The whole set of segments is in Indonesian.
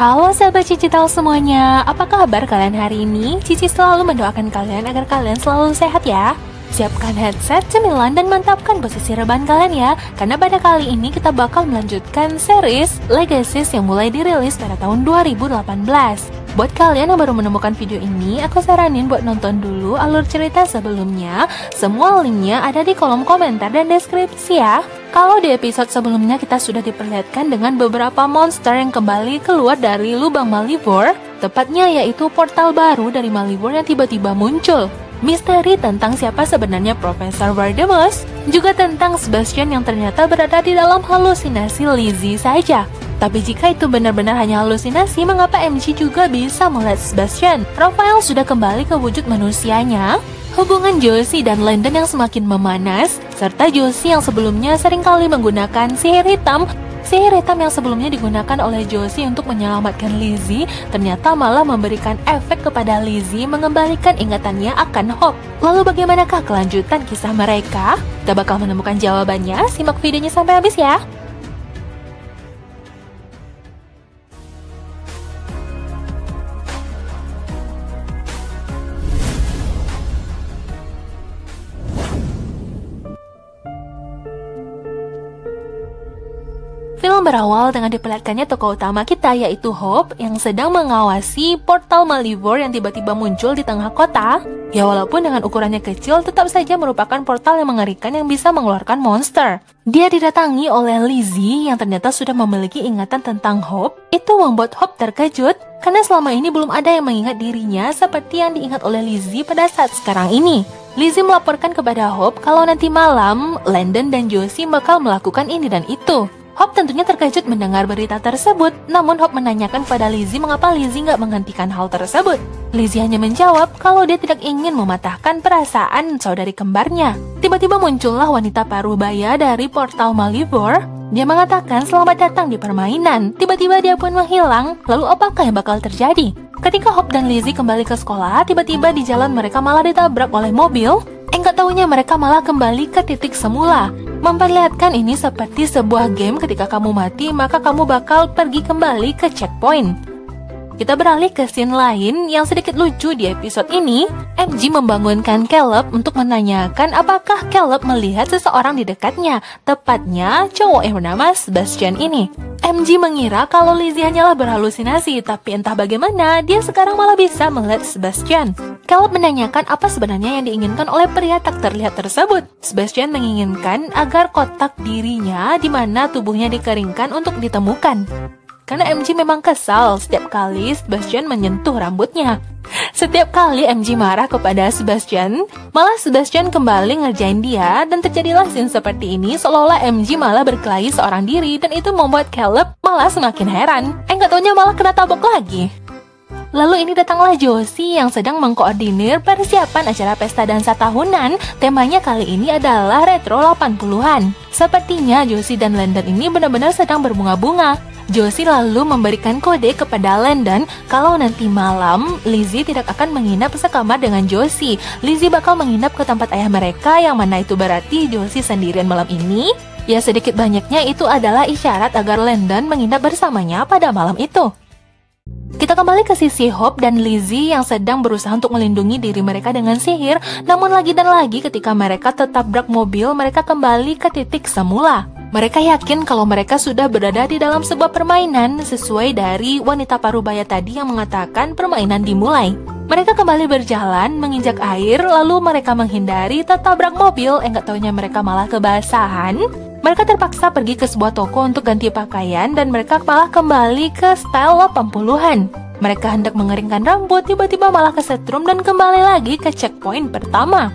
Halo sahabat Cicital semuanya, apa kabar kalian hari ini? Cici selalu mendoakan kalian agar kalian selalu sehat ya. Siapkan headset, cemilan, dan mantapkan posisi rebahan kalian ya. Karena pada kali ini kita bakal melanjutkan series Legacies yang mulai dirilis pada tahun 2018. Buat kalian yang baru menemukan video ini, aku saranin buat nonton dulu alur cerita sebelumnya. Semua linknya ada di kolom komentar dan deskripsi ya. Kalau di episode sebelumnya kita sudah diperlihatkan dengan beberapa monster yang kembali keluar dari lubang Malivore, tepatnya yaitu portal baru dari Malivore yang tiba-tiba muncul. Misteri tentang siapa sebenarnya Profesor Voldemort, juga tentang Sebastian yang ternyata berada di dalam halusinasi Lizzie saja. Tapi jika itu benar-benar hanya halusinasi, mengapa MJ juga bisa melihat Sebastian? Raphael sudah kembali ke wujud manusianya. Hubungan Josie dan Landon yang semakin memanas, serta Josie yang sebelumnya seringkali menggunakan sihir hitam yang sebelumnya digunakan oleh Josie untuk menyelamatkan Lizzie, ternyata malah memberikan efek kepada Lizzie mengembalikan ingatannya akan Hope. Lalu bagaimanakah kelanjutan kisah mereka? Kita bakal menemukan jawabannya, simak videonya sampai habis ya. Film berawal dengan diperlihatkannya tokoh utama kita yaitu Hope yang sedang mengawasi portal Malivore yang tiba-tiba muncul di tengah kota. Ya walaupun dengan ukurannya kecil, tetap saja merupakan portal yang mengerikan yang bisa mengeluarkan monster. Dia didatangi oleh Lizzie yang ternyata sudah memiliki ingatan tentang Hope. Itu membuat Hope terkejut karena selama ini belum ada yang mengingat dirinya seperti yang diingat oleh Lizzie pada saat sekarang ini. Lizzie melaporkan kepada Hope kalau nanti malam Landon dan Josie bakal melakukan ini dan itu. Hope tentunya terkejut mendengar berita tersebut, namun Hope menanyakan pada Lizzie mengapa Lizzie nggak menghentikan hal tersebut. Lizzie hanya menjawab kalau dia tidak ingin mematahkan perasaan saudari kembarnya. Tiba-tiba muncullah wanita parubaya dari portal Malivore. Dia mengatakan selamat datang di permainan. Tiba-tiba dia pun menghilang, lalu apakah yang bakal terjadi? Ketika Hope dan Lizzie kembali ke sekolah, tiba-tiba di jalan mereka malah ditabrak oleh mobil. Enggak taunya mereka malah kembali ke titik semula. Memperlihatkan ini seperti sebuah game, ketika kamu mati maka kamu bakal pergi kembali ke checkpoint. Kita beralih ke scene lain yang sedikit lucu di episode ini. MJ membangunkan Caleb untuk menanyakan apakah Caleb melihat seseorang di dekatnya, tepatnya cowok yang bernama Sebastian ini. MJ mengira kalau Lizzie hanyalah berhalusinasi, tapi entah bagaimana dia sekarang malah bisa melihat Sebastian. Caleb menanyakan apa sebenarnya yang diinginkan oleh pria tak terlihat tersebut. Sebastian menginginkan agar kotak dirinya di mana tubuhnya dikeringkan untuk ditemukan. Karena MJ memang kesal setiap kali Sebastian menyentuh rambutnya. Setiap kali MJ marah kepada Sebastian, malah Sebastian kembali ngerjain dia, dan terjadilah scene seperti ini seolah-olah MJ malah berkelahi seorang diri, dan itu membuat Caleb malah semakin heran. Nggak taunya malah kena tabok lagi. Lalu ini datanglah Josie yang sedang mengkoordinir persiapan acara pesta dansa tahunan. Temanya kali ini adalah retro 80-an. Sepertinya Josie dan Landon ini benar-benar sedang berbunga-bunga. Josie lalu memberikan kode kepada Landon kalau nanti malam Lizzie tidak akan menginap sekamar dengan Josie. Lizzie bakal menginap ke tempat ayah mereka, yang mana itu berarti Josie sendirian malam ini. Ya sedikit banyaknya itu adalah isyarat agar Landon menginap bersamanya pada malam itu. Kita kembali ke sisi Hope dan Lizzie yang sedang berusaha untuk melindungi diri mereka dengan sihir. Namun lagi dan lagi ketika mereka tertabrak mobil, mereka kembali ke titik semula. Mereka yakin kalau mereka sudah berada di dalam sebuah permainan sesuai dari wanita parubaya tadi yang mengatakan permainan dimulai. Mereka kembali berjalan, menginjak air, lalu mereka menghindari tertabrak mobil. Enggak taunya mereka malah kebasahan. Mereka terpaksa pergi ke sebuah toko untuk ganti pakaian dan mereka malah kembali ke style 80-an. Mereka hendak mengeringkan rambut, tiba-tiba malah kesetrum dan kembali lagi ke checkpoint pertama.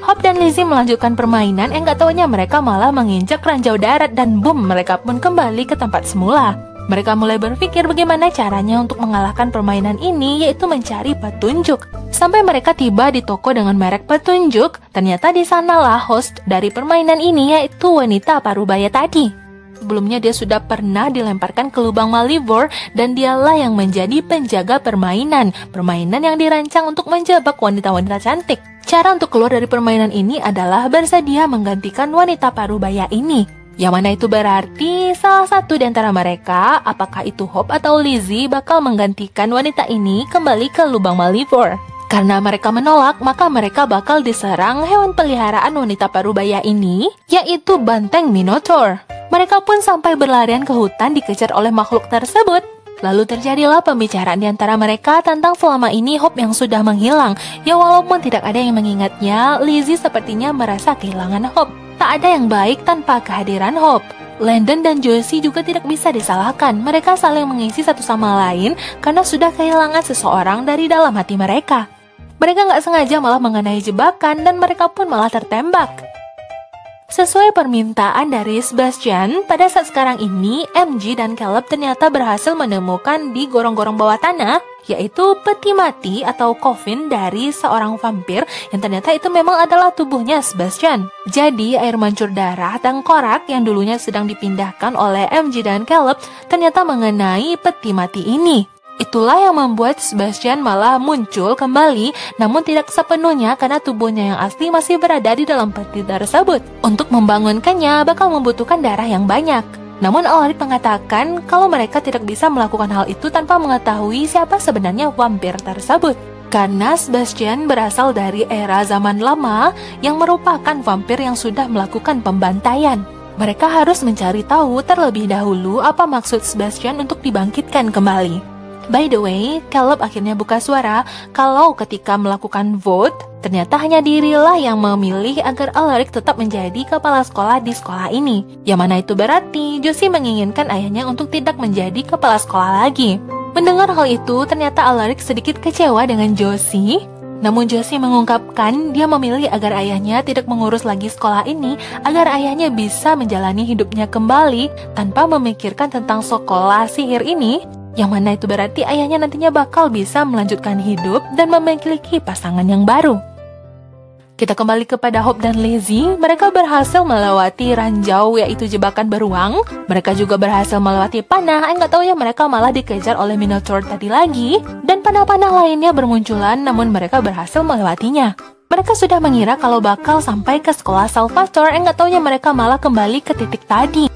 Hope dan Lizzie melanjutkan permainan, enggak taunya mereka malah menginjak ranjau darat dan boom, mereka pun kembali ke tempat semula. Mereka mulai berpikir bagaimana caranya untuk mengalahkan permainan ini, yaitu mencari petunjuk. Sampai mereka tiba di toko dengan merek petunjuk, ternyata di sanalah host dari permainan ini, yaitu wanita parubaya tadi. Sebelumnya dia sudah pernah dilemparkan ke lubang Malivore dan dialah yang menjadi penjaga permainan. Permainan yang dirancang untuk menjebak wanita-wanita cantik. Cara untuk keluar dari permainan ini adalah bersedia menggantikan wanita parubaya ini. Yang mana itu berarti salah satu di antara mereka, apakah itu Hope atau Lizzie, bakal menggantikan wanita ini kembali ke lubang Malivore. Karena mereka menolak, maka mereka bakal diserang hewan peliharaan wanita parubaya ini, yaitu banteng Minotaur. Mereka pun sampai berlarian ke hutan dikejar oleh makhluk tersebut. Lalu terjadilah pembicaraan di antara mereka tentang selama ini Hope yang sudah menghilang. Ya walaupun tidak ada yang mengingatnya, Lizzie sepertinya merasa kehilangan Hope. Tak ada yang baik tanpa kehadiran Hope. Landon dan Josie juga tidak bisa disalahkan. Mereka saling mengisi satu sama lain karena sudah kehilangan seseorang dari dalam hati mereka. Mereka nggak sengaja malah mengenai jebakan dan mereka pun malah tertembak. Sesuai permintaan dari Sebastian, pada saat sekarang ini, MG dan Caleb ternyata berhasil menemukan di gorong-gorong bawah tanah, yaitu peti mati atau coffin dari seorang vampir yang ternyata itu memang adalah tubuhnya Sebastian. Jadi, air mancur darah tengkorak yang dulunya sedang dipindahkan oleh MG dan Caleb ternyata mengenai peti mati ini. Itulah yang membuat Sebastian malah muncul kembali, namun tidak sepenuhnya karena tubuhnya yang asli masih berada di dalam peti tersebut. Untuk membangunkannya bakal membutuhkan darah yang banyak. Namun Alaric mengatakan kalau mereka tidak bisa melakukan hal itu tanpa mengetahui siapa sebenarnya vampir tersebut. Karena Sebastian berasal dari era zaman lama yang merupakan vampir yang sudah melakukan pembantaian. Mereka harus mencari tahu terlebih dahulu apa maksud Sebastian untuk dibangkitkan kembali. By the way, Caleb akhirnya buka suara kalau ketika melakukan vote, ternyata hanya dirilah yang memilih agar Alaric tetap menjadi kepala sekolah di sekolah ini. Yang mana itu berarti Josie menginginkan ayahnya untuk tidak menjadi kepala sekolah lagi. Mendengar hal itu, ternyata Alaric sedikit kecewa dengan Josie. Namun Josie mengungkapkan dia memilih agar ayahnya tidak mengurus lagi sekolah ini agar ayahnya bisa menjalani hidupnya kembali tanpa memikirkan tentang sekolah sihir ini. Yang mana itu berarti ayahnya nantinya bakal bisa melanjutkan hidup dan memiliki pasangan yang baru. Kita kembali kepada Hope dan Lizzie. Mereka berhasil melewati ranjau yaitu jebakan beruang. Mereka juga berhasil melewati panah. Nggak tahu ya mereka malah dikejar oleh Minotaur tadi lagi. Dan panah-panah lainnya bermunculan namun mereka berhasil melewatinya. Mereka sudah mengira kalau bakal sampai ke sekolah Salvatore. Nggak tahu ya mereka malah kembali ke titik tadi.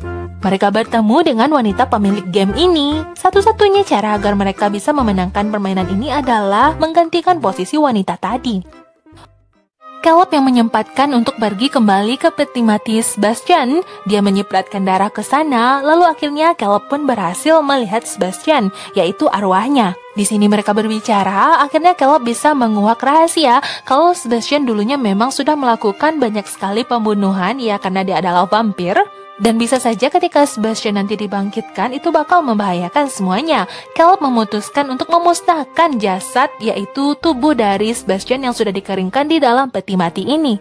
Mereka bertemu dengan wanita pemilik game ini. Satu-satunya cara agar mereka bisa memenangkan permainan ini adalah menggantikan posisi wanita tadi. Caleb yang menyempatkan untuk pergi kembali ke peti mati Sebastian. Dia menyipratkan darah ke sana, lalu akhirnya Caleb pun berhasil melihat Sebastian, yaitu arwahnya. Di sini mereka berbicara, akhirnya Caleb bisa menguak rahasia kalau Sebastian dulunya memang sudah melakukan banyak sekali pembunuhan, ya karena dia adalah vampir. Dan bisa saja ketika Sebastian nanti dibangkitkan itu bakal membahayakan semuanya. Caleb memutuskan untuk memusnahkan jasad yaitu tubuh dari Sebastian yang sudah dikeringkan di dalam peti mati ini.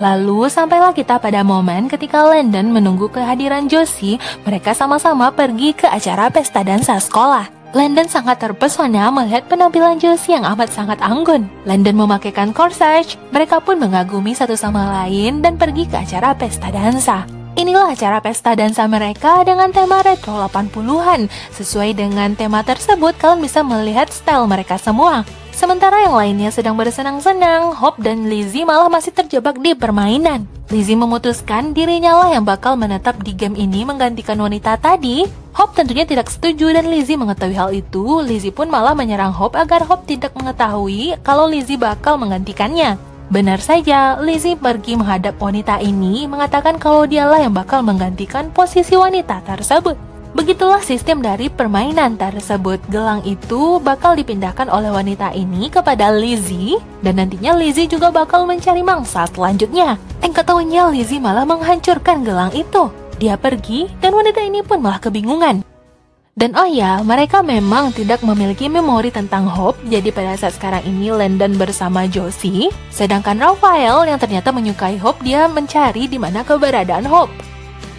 Lalu sampailah kita pada momen ketika Landon menunggu kehadiran Josie. Mereka sama-sama pergi ke acara pesta dansa sekolah. Landon sangat terpesona melihat penampilan Josie yang amat sangat anggun. Landon memakaikan corsage. Mereka pun mengagumi satu sama lain dan pergi ke acara pesta dansa. Inilah acara pesta dansa mereka dengan tema retro 80-an. Sesuai dengan tema tersebut, kalian bisa melihat style mereka semua. Sementara yang lainnya sedang bersenang-senang, Hope dan Lizzie malah masih terjebak di permainan. Lizzie memutuskan dirinya lah yang bakal menetap di game ini menggantikan wanita tadi. Hope tentunya tidak setuju dan Lizzie mengetahui hal itu. Lizzie pun malah menyerang Hope agar Hope tidak mengetahui kalau Lizzie bakal menggantikannya. Benar saja, Lizzie pergi menghadap wanita ini mengatakan kalau dialah yang bakal menggantikan posisi wanita tersebut. Begitulah sistem dari permainan tersebut. Gelang itu bakal dipindahkan oleh wanita ini kepada Lizzie dan nantinya Lizzie juga bakal mencari mangsa selanjutnya. Ketahuinya Lizzie malah menghancurkan gelang itu. Dia pergi dan wanita ini pun malah kebingungan. Dan oh ya, mereka memang tidak memiliki memori tentang Hope. Jadi pada saat sekarang ini Landon bersama Josie. Sedangkan Raphael yang ternyata menyukai Hope, dia mencari di mana keberadaan Hope.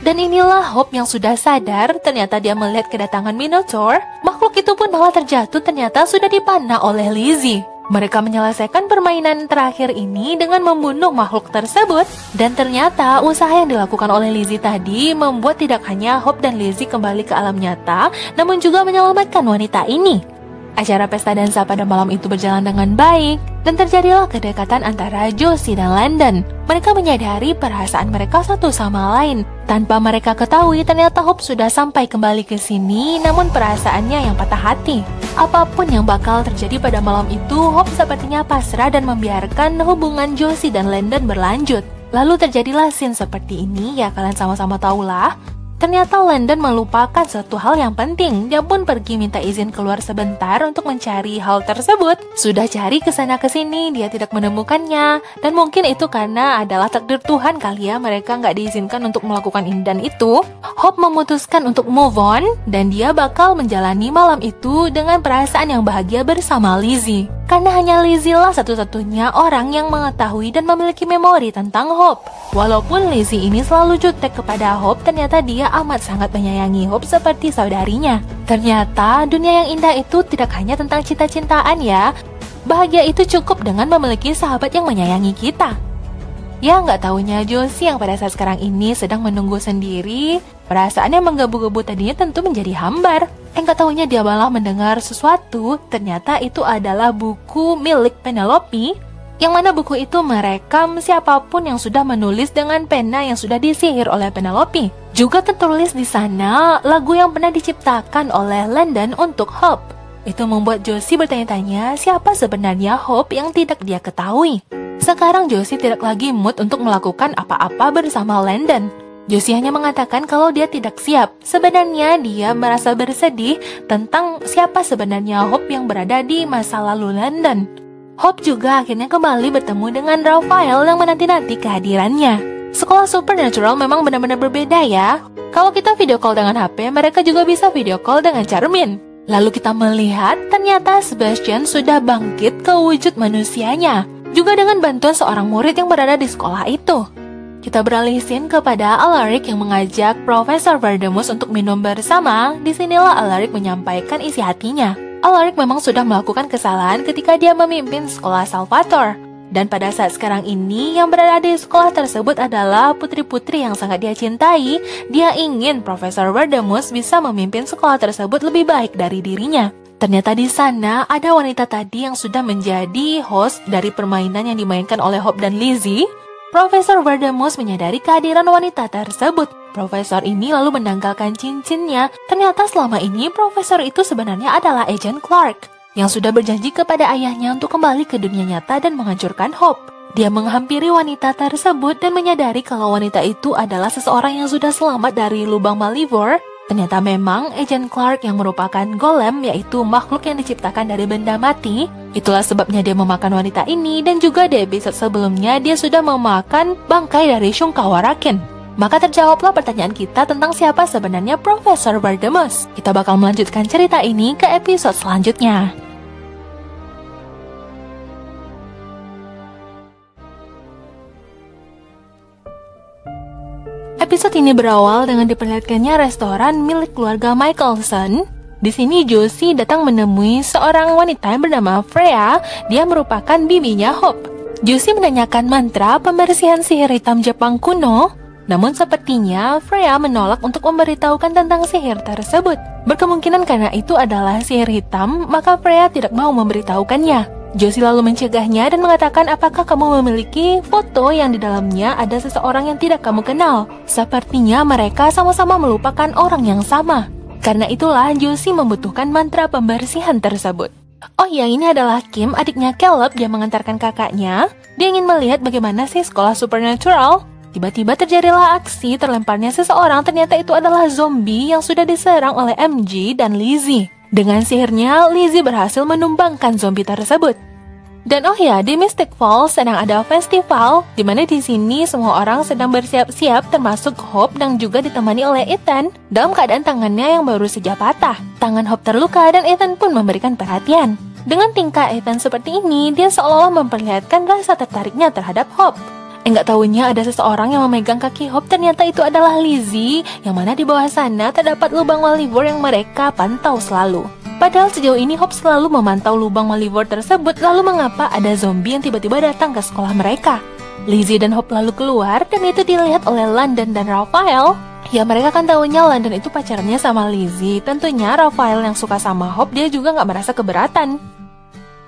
Dan inilah Hope yang sudah sadar. Ternyata dia melihat kedatangan Minotaur. Makhluk itu pun malah terjatuh ternyata sudah dipanah oleh Lizzie. Mereka menyelesaikan permainan terakhir ini dengan membunuh makhluk tersebut. Dan ternyata usaha yang dilakukan oleh Lizzie tadi membuat tidak hanya Hope dan Lizzie kembali ke alam nyata, namun juga menyelamatkan wanita ini. Acara pesta dansa pada malam itu berjalan dengan baik, dan terjadilah kedekatan antara Josie dan Landon. Mereka menyadari perasaan mereka satu sama lain. Tanpa mereka ketahui, ternyata Hope sudah sampai kembali ke sini, namun perasaannya yang patah hati. Apapun yang bakal terjadi pada malam itu, Hope sepertinya pasrah dan membiarkan hubungan Josie dan Landon berlanjut. Lalu terjadilah scene seperti ini, ya kalian sama-sama tahulah. Ternyata Landon melupakan satu hal yang penting. Dia pun pergi minta izin keluar sebentar untuk mencari hal tersebut. Sudah cari kesana kesini, dia tidak menemukannya. Dan mungkin itu karena adalah takdir Tuhan kali ya, mereka nggak diizinkan untuk melakukan ini dan itu. Hope memutuskan untuk move on, dan dia bakal menjalani malam itu dengan perasaan yang bahagia bersama Lizzie. Karena hanya Lizzie lah satu-satunya orang yang mengetahui dan memiliki memori tentang Hope. Walaupun Lizzie ini selalu jutek kepada Hope, ternyata dia amat sangat menyayangi Hope seperti saudarinya. Ternyata dunia yang indah itu tidak hanya tentang cinta-cintaan ya. Bahagia itu cukup dengan memiliki sahabat yang menyayangi kita. Ya nggak taunya Josie yang pada saat sekarang ini sedang menunggu sendiri. Perasaannya menggebu-gebu tadinya tentu menjadi hambar. Nggak taunya dia malah mendengar sesuatu. Ternyata itu adalah buku milik Penelope. Yang mana buku itu merekam siapapun yang sudah menulis dengan pena yang sudah disihir oleh Penelope. Juga tertulis di sana lagu yang pernah diciptakan oleh Landon untuk Hope. Itu membuat Josie bertanya-tanya siapa sebenarnya Hope yang tidak dia ketahui. Sekarang Josie tidak lagi mood untuk melakukan apa-apa bersama Landon. Josie hanya mengatakan kalau dia tidak siap. Sebenarnya dia merasa bersedih tentang siapa sebenarnya Hope yang berada di masa lalu Landon. Hope juga akhirnya kembali bertemu dengan Raphael yang menanti-nanti kehadirannya. Sekolah Supernatural memang benar-benar berbeda ya. Kalau kita video call dengan HP, mereka juga bisa video call dengan cermin. Lalu kita melihat ternyata Sebastian sudah bangkit ke wujud manusianya. Juga dengan bantuan seorang murid yang berada di sekolah itu. Kita beralih scene kepada Alaric yang mengajak Profesor Verdemus untuk minum bersama. Disinilah Alaric menyampaikan isi hatinya. Alaric memang sudah melakukan kesalahan ketika dia memimpin sekolah Salvator. Dan pada saat sekarang ini, yang berada di sekolah tersebut adalah putri-putri yang sangat dia cintai. Dia ingin Profesor Verdemus bisa memimpin sekolah tersebut lebih baik dari dirinya. Ternyata di sana ada wanita tadi yang sudah menjadi host dari permainan yang dimainkan oleh Hope dan Lizzie. Profesor Verdemus menyadari kehadiran wanita tersebut. Profesor ini lalu menanggalkan cincinnya. Ternyata selama ini profesor itu sebenarnya adalah Agent Clark yang sudah berjanji kepada ayahnya untuk kembali ke dunia nyata dan menghancurkan Hope. Dia menghampiri wanita tersebut dan menyadari kalau wanita itu adalah seseorang yang sudah selamat dari lubang Malivore. Ternyata memang Agent Clark yang merupakan golem, yaitu makhluk yang diciptakan dari benda mati. Itulah sebabnya dia memakan wanita ini, dan juga di episode sebelumnya dia sudah memakan bangkai dari Shunkawa Raken. Maka terjawablah pertanyaan kita tentang siapa sebenarnya Profesor Verdemus. Kita bakal melanjutkan cerita ini ke episode selanjutnya. Episode ini berawal dengan diperlihatkannya restoran milik keluarga Michelson. Di sini Josie datang menemui seorang wanita yang bernama Freya. Dia merupakan bibinya Hope. Josie menanyakan mantra pembersihan sihir hitam Jepang kuno. Namun sepertinya Freya menolak untuk memberitahukan tentang sihir tersebut. Berkemungkinan karena itu adalah sihir hitam, maka Freya tidak mau memberitahukannya. Josie lalu mencegahnya dan mengatakan apakah kamu memiliki foto yang di dalamnya ada seseorang yang tidak kamu kenal. Sepertinya mereka sama-sama melupakan orang yang sama. Karena itulah Josie membutuhkan mantra pembersihan tersebut. Oh ya, ini adalah Kim, adiknya Caleb. Dia mengantarkan kakaknya. Dia ingin melihat bagaimana sih sekolah Supernatural. Tiba-tiba terjadilah aksi terlemparnya seseorang. Ternyata itu adalah zombie yang sudah diserang oleh MJ dan Lizzie. Dengan sihirnya, Lizzie berhasil menumbangkan zombie tersebut. Dan oh ya, di Mystic Falls sedang ada festival, di mana di sini semua orang sedang bersiap-siap, termasuk Hope yang juga ditemani oleh Ethan dalam keadaan tangannya yang baru saja patah. Tangan Hope terluka dan Ethan pun memberikan perhatian. Dengan tingkah Ethan seperti ini, dia seolah-olah memperlihatkan rasa tertariknya terhadap Hope. Enggak tahunya ada seseorang yang memegang kaki Hope, ternyata itu adalah Lizzie, yang mana di bawah sana terdapat lubang Malivore yang mereka pantau selalu. Padahal sejauh ini Hope selalu memantau lubang Malivore tersebut, lalu mengapa ada zombie yang tiba-tiba datang ke sekolah mereka? Lizzie dan Hope lalu keluar dan itu dilihat oleh Landon dan Raphael. Ya mereka kan tahunya London itu pacarnya sama Lizzie. Tentunya Raphael yang suka sama Hope dia juga nggak merasa keberatan.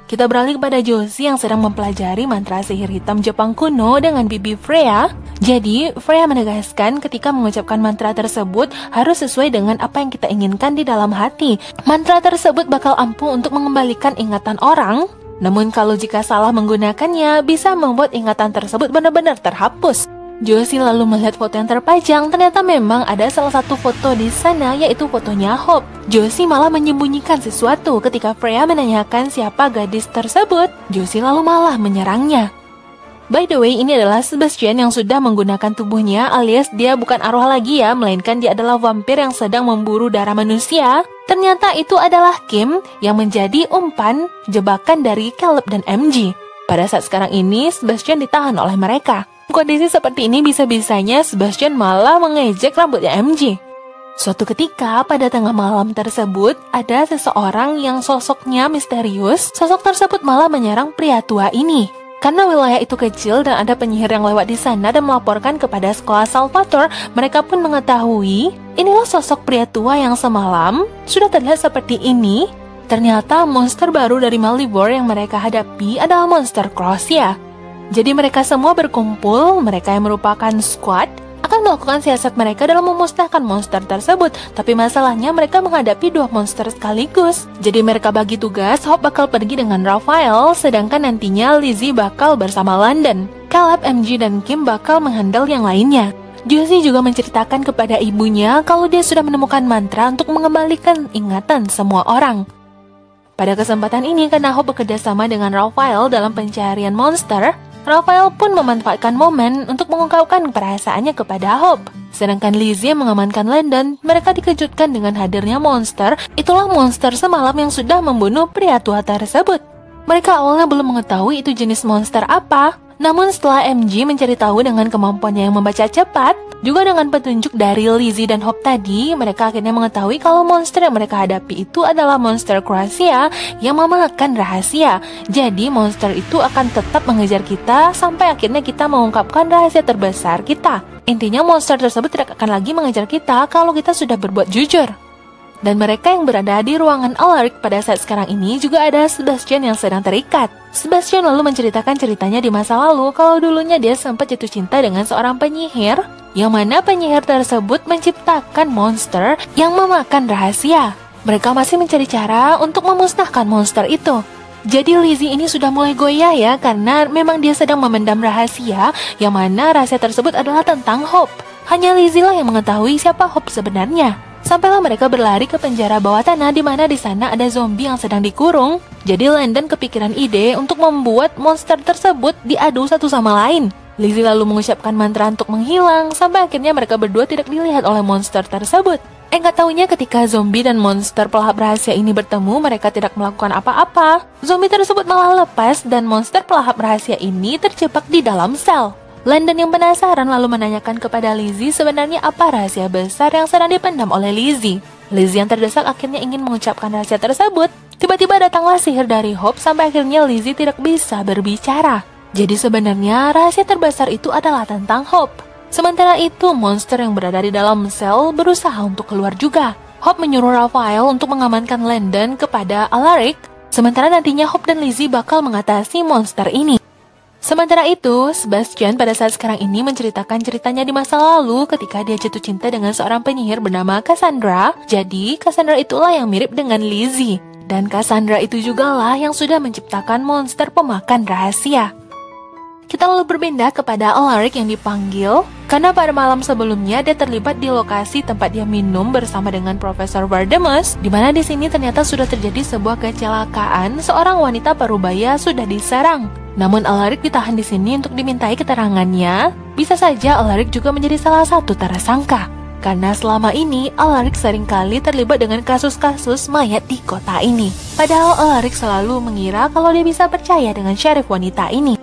Kita beralih kepada Josie yang sedang mempelajari mantra sihir hitam Jepang kuno dengan bibi Freya. Jadi, Freya menegaskan ketika mengucapkan mantra tersebut harus sesuai dengan apa yang kita inginkan di dalam hati. Mantra tersebut bakal ampuh untuk mengembalikan ingatan orang. Namun kalau jika salah menggunakannya, bisa membuat ingatan tersebut benar-benar terhapus. Josie lalu melihat foto yang terpajang, ternyata memang ada salah satu foto di sana yaitu fotonya Hope. Josie malah menyembunyikan sesuatu ketika Freya menanyakan siapa gadis tersebut. Josie lalu malah menyerangnya. By the way, ini adalah Sebastian yang sudah menggunakan tubuhnya, alias dia bukan arwah lagi ya, melainkan dia adalah vampir yang sedang memburu darah manusia. Ternyata itu adalah Kim yang menjadi umpan jebakan dari Caleb dan MG. Pada saat sekarang ini, Sebastian ditahan oleh mereka. Kondisi seperti ini bisa-bisanya Sebastian malah mengejek rambutnya MG. Suatu ketika pada tengah malam tersebut ada seseorang yang sosoknya misterius. Sosok tersebut malah menyerang pria tua ini. Karena wilayah itu kecil dan ada penyihir yang lewat di sana dan melaporkan kepada sekolah Salvatore, mereka pun mengetahui inilah sosok pria tua yang semalam sudah terlihat seperti ini. Ternyata monster baru dari Malivore yang mereka hadapi adalah monster Croatia. Jadi mereka semua berkumpul, mereka yang merupakan squad akan melakukan siasat mereka dalam memusnahkan monster tersebut. Tapi masalahnya mereka menghadapi dua monster sekaligus. Jadi mereka bagi tugas, Hope bakal pergi dengan Raphael, sedangkan nantinya Lizzie bakal bersama London. Caleb, MG, dan Kim bakal menghandle yang lainnya. Josie juga menceritakan kepada ibunya kalau dia sudah menemukan mantra untuk mengembalikan ingatan semua orang. Pada kesempatan ini, karena Hope bekerja sama dengan Raphael dalam pencarian monster, Raphael pun memanfaatkan momen untuk mengungkapkan perasaannya kepada Hope. Sedangkan Lizzie yang mengamankan London, mereka dikejutkan dengan hadirnya monster. Itulah monster semalam yang sudah membunuh pria tua tersebut. Mereka awalnya belum mengetahui itu jenis monster apa. Namun setelah MG mencari tahu dengan kemampuannya yang membaca cepat, juga dengan petunjuk dari Lizzie dan Hope tadi, mereka akhirnya mengetahui kalau monster yang mereka hadapi itu adalah monster Croatia yang memakan rahasia. Jadi monster itu akan tetap mengejar kita sampai akhirnya kita mengungkapkan rahasia terbesar kita. Intinya monster tersebut tidak akan lagi mengejar kita kalau kita sudah berbuat jujur. Dan mereka yang berada di ruangan Alaric pada saat sekarang ini juga ada Sebastian yang sedang terikat. Sebastian lalu menceritakan ceritanya di masa lalu kalau dulunya dia sempat jatuh cinta dengan seorang penyihir, yang mana penyihir tersebut menciptakan monster yang memakan rahasia. Mereka masih mencari cara untuk memusnahkan monster itu. Jadi Lizzie ini sudah mulai goyah ya, karena memang dia sedang memendam rahasia, yang mana rahasia tersebut adalah tentang Hope. Hanya Lizzie lah yang mengetahui siapa Hope sebenarnya. Sampailah mereka berlari ke penjara bawah tanah di mana di sana ada zombie yang sedang dikurung. Jadi London kepikiran ide untuk membuat monster tersebut diadu satu sama lain. Lizzie lalu mengucapkan mantra untuk menghilang sampai akhirnya mereka berdua tidak dilihat oleh monster tersebut. Nggak taunya ketika zombie dan monster pelahap rahasia ini bertemu, mereka tidak melakukan apa-apa. Zombie tersebut malah lepas dan monster pelahap rahasia ini terjebak di dalam sel. London yang penasaran lalu menanyakan kepada Lizzie sebenarnya apa rahasia besar yang sedang dipendam oleh Lizzie. Lizzie yang terdesak akhirnya ingin mengucapkan rahasia tersebut. Tiba-tiba datanglah sihir dari Hope sampai akhirnya Lizzie tidak bisa berbicara. Jadi sebenarnya rahasia terbesar itu adalah tentang Hope. Sementara itu monster yang berada di dalam sel berusaha untuk keluar juga. Hope menyuruh Raphael untuk mengamankan London kepada Alaric. Sementara nantinya Hope dan Lizzie bakal mengatasi monster ini. Sementara itu, Sebastian pada saat sekarang ini menceritakan ceritanya di masa lalu ketika dia jatuh cinta dengan seorang penyihir bernama Cassandra. Jadi, Cassandra itulah yang mirip dengan Lizzie. Dan Cassandra itu jugalah yang sudah menciptakan monster pemakan rahasia. Kita lalu berpindah kepada Alaric yang dipanggil karena pada malam sebelumnya dia terlibat di lokasi tempat dia minum bersama dengan Profesor Vardamus, di mana di sini ternyata sudah terjadi sebuah kecelakaan, seorang wanita parubaya sudah diserang. Namun Alaric ditahan di sini untuk dimintai keterangannya. Bisa saja Alaric juga menjadi salah satu tersangka. Karena selama ini Alaric seringkali terlibat dengan kasus-kasus mayat di kota ini. Padahal Alaric selalu mengira kalau dia bisa percaya dengan syarif wanita ini.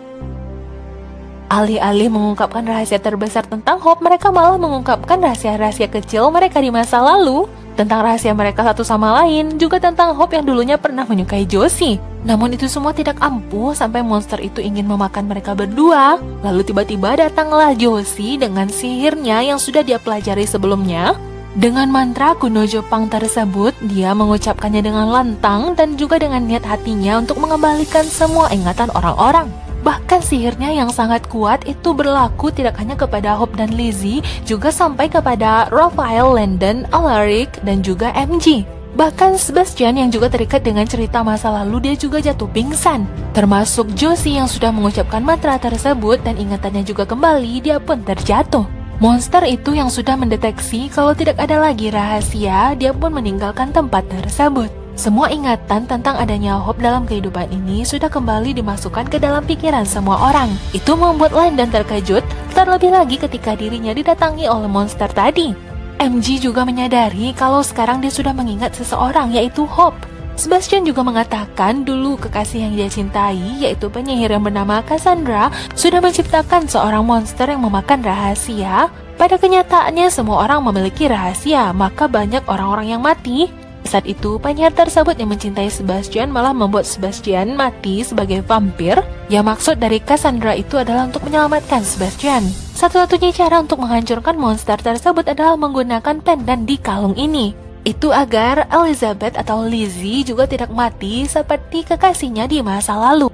Alih-alih mengungkapkan rahasia terbesar tentang Hope, mereka malah mengungkapkan rahasia-rahasia kecil mereka di masa lalu. Tentang rahasia mereka satu sama lain, juga tentang Hope yang dulunya pernah menyukai Josie. Namun itu semua tidak ampuh sampai monster itu ingin memakan mereka berdua. Lalu tiba-tiba datanglah Josie dengan sihirnya yang sudah dia pelajari sebelumnya. Dengan mantra kuno Jepang tersebut, dia mengucapkannya dengan lantang dan juga dengan niat hatinya untuk mengembalikan semua ingatan orang-orang. Bahkan sihirnya yang sangat kuat itu berlaku tidak hanya kepada Hope dan Lizzie, juga sampai kepada Raphael, Landon, Alaric, dan juga MG. Bahkan Sebastian yang juga terikat dengan cerita masa lalu, dia juga jatuh pingsan. Termasuk Josie yang sudah mengucapkan mantra tersebut dan ingatannya juga kembali, dia pun terjatuh. Monster itu yang sudah mendeteksi kalau tidak ada lagi rahasia, dia pun meninggalkan tempat tersebut. Semua ingatan tentang adanya Hope dalam kehidupan ini sudah kembali dimasukkan ke dalam pikiran semua orang. Itu membuat Landon terkejut, terlebih lagi ketika dirinya didatangi oleh monster tadi. MG juga menyadari kalau sekarang dia sudah mengingat seseorang, yaitu Hope. Sebastian juga mengatakan dulu kekasih yang dia cintai, yaitu penyihir yang bernama Cassandra, sudah menciptakan seorang monster yang memakan rahasia. Pada kenyataannya semua orang memiliki rahasia, maka banyak orang-orang yang mati. Saat itu, penyihir tersebut yang mencintai Sebastian malah membuat Sebastian mati sebagai vampir. Yang maksud dari Cassandra itu adalah untuk menyelamatkan Sebastian. Satu-satunya cara untuk menghancurkan monster tersebut adalah menggunakan pendan di kalung ini. Itu agar Elizabeth atau Lizzie juga tidak mati seperti kekasihnya di masa lalu.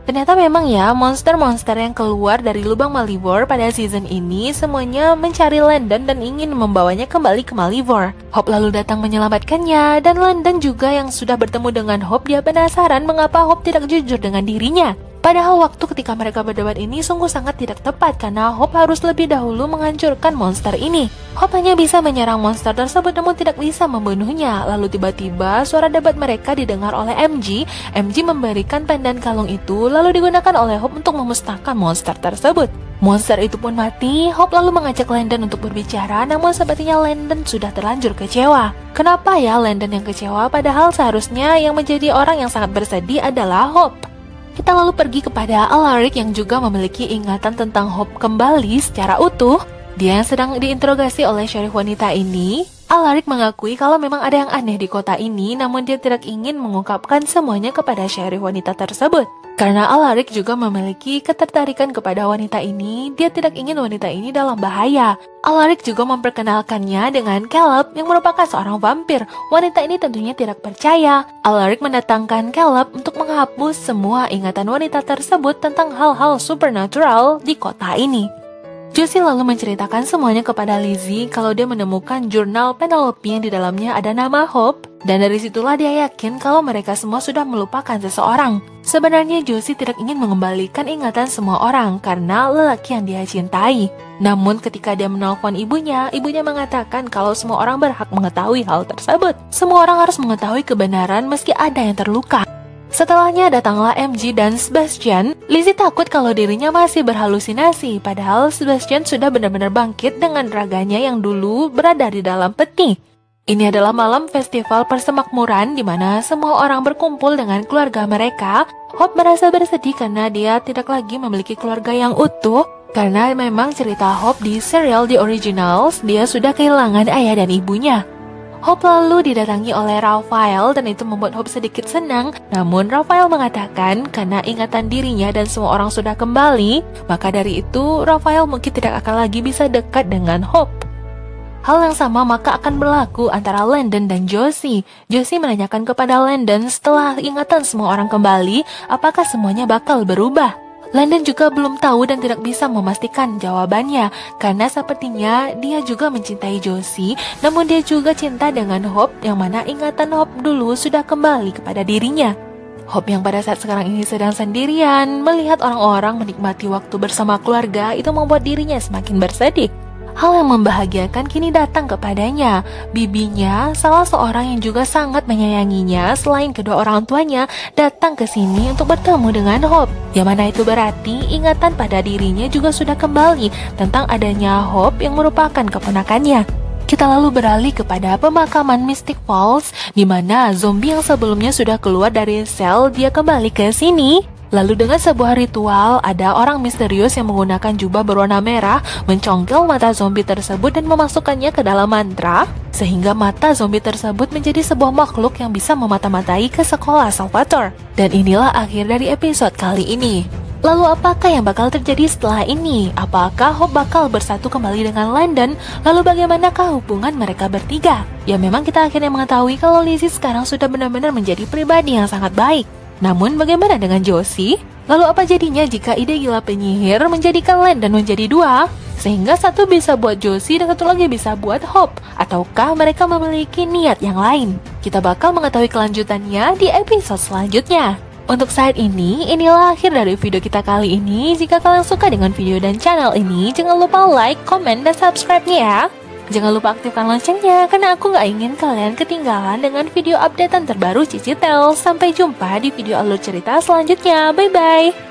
Ternyata memang ya, monster-monster yang keluar dari lubang Malivore pada season ini semuanya mencari Landon dan ingin membawanya kembali ke Malivore. Hope lalu datang menyelamatkannya, dan Landon juga yang sudah bertemu dengan Hope, dia penasaran mengapa Hope tidak jujur dengan dirinya. Padahal waktu ketika mereka berdebat ini sungguh sangat tidak tepat karena Hope harus lebih dahulu menghancurkan monster ini. Hope hanya bisa menyerang monster tersebut namun tidak bisa membunuhnya. Lalu tiba-tiba suara debat mereka didengar oleh MG. MG memberikan pendan kalung itu lalu digunakan oleh Hope untuk memusnahkan monster tersebut. Monster itu pun mati. Hope lalu mengajak Landon untuk berbicara, namun sepertinya Landon sudah terlanjur kecewa. Kenapa ya Landon yang kecewa padahal seharusnya yang menjadi orang yang sangat bersedih adalah Hope? Kita lalu pergi kepada Alaric yang juga memiliki ingatan tentang Hope kembali secara utuh. Dia yang sedang diinterogasi oleh syarif wanita ini. Alaric mengakui kalau memang ada yang aneh di kota ini, namun dia tidak ingin mengungkapkan semuanya kepada syarif wanita tersebut. Karena Alaric juga memiliki ketertarikan kepada wanita ini, dia tidak ingin wanita ini dalam bahaya. Alaric juga memperkenalkannya dengan Caleb yang merupakan seorang vampir. Wanita ini tentunya tidak percaya. Alaric mendatangkan Caleb untuk menghapus semua ingatan wanita tersebut tentang hal-hal supernatural di kota ini. Josie lalu menceritakan semuanya kepada Lizzie kalau dia menemukan jurnal Penelope yang di dalamnya ada nama Hope, dan dari situlah dia yakin kalau mereka semua sudah melupakan seseorang. Sebenarnya Josie tidak ingin mengembalikan ingatan semua orang karena lelaki yang dia cintai. Namun ketika dia menelpon ibunya mengatakan kalau semua orang berhak mengetahui hal tersebut. Semua orang harus mengetahui kebenaran meski ada yang terluka. Setelahnya datanglah MG dan Sebastian. Lizzie takut kalau dirinya masih berhalusinasi, padahal Sebastian sudah benar-benar bangkit dengan raganya yang dulu berada di dalam peti. Ini adalah malam festival persemakmuran di mana semua orang berkumpul dengan keluarga mereka. Hope merasa bersedih karena dia tidak lagi memiliki keluarga yang utuh. Karena memang cerita Hope di serial The Originals, dia sudah kehilangan ayah dan ibunya. Hope lalu didatangi oleh Raphael dan itu membuat Hope sedikit senang. Namun Raphael mengatakan karena ingatan dirinya dan semua orang sudah kembali, maka dari itu Raphael mungkin tidak akan lagi bisa dekat dengan Hope. Hal yang sama maka akan berlaku antara Landon dan Josie. Josie menanyakan kepada Landon setelah ingatan semua orang kembali, apakah semuanya bakal berubah. Landon juga belum tahu dan tidak bisa memastikan jawabannya karena sepertinya dia juga mencintai Josie, namun dia juga cinta dengan Hope yang mana ingatan Hope dulu sudah kembali kepada dirinya. Hope yang pada saat sekarang ini sedang sendirian, melihat orang-orang menikmati waktu bersama keluarga itu membuat dirinya semakin bersedih. Hal yang membahagiakan kini datang kepadanya. Bibinya, salah seorang yang juga sangat menyayanginya selain kedua orang tuanya, datang ke sini untuk bertemu dengan Hope. Yang mana itu berarti ingatan pada dirinya juga sudah kembali tentang adanya Hope yang merupakan keponakannya. Kita lalu beralih kepada pemakaman Mystic Falls, di mana zombie yang sebelumnya sudah keluar dari sel dia kembali ke sini. Lalu dengan sebuah ritual, ada orang misterius yang menggunakan jubah berwarna merah mencongkel mata zombie tersebut dan memasukkannya ke dalam mantra, sehingga mata zombie tersebut menjadi sebuah makhluk yang bisa memata-matai ke sekolah Salvatore. Dan inilah akhir dari episode kali ini. Lalu apakah yang bakal terjadi setelah ini? Apakah Hope bakal bersatu kembali dengan Landon? Lalu bagaimanakah hubungan mereka bertiga? Ya memang kita akhirnya mengetahui kalau Lizzie sekarang sudah benar-benar menjadi pribadi yang sangat baik. Namun bagaimana dengan Josie? Lalu apa jadinya jika ide gila penyihir menjadikan Landon menjadi dua? Sehingga satu bisa buat Josie dan satu lagi bisa buat Hope. Ataukah mereka memiliki niat yang lain? Kita bakal mengetahui kelanjutannya di episode selanjutnya. Untuk saat ini, inilah akhir dari video kita kali ini. Jika kalian suka dengan video dan channel ini, jangan lupa like, komen, dan subscribe-nya ya. Jangan lupa aktifkan loncengnya, karena aku gak ingin kalian ketinggalan dengan video updatean terbaru Cici Tales. Sampai jumpa di video alur cerita selanjutnya. Bye-bye!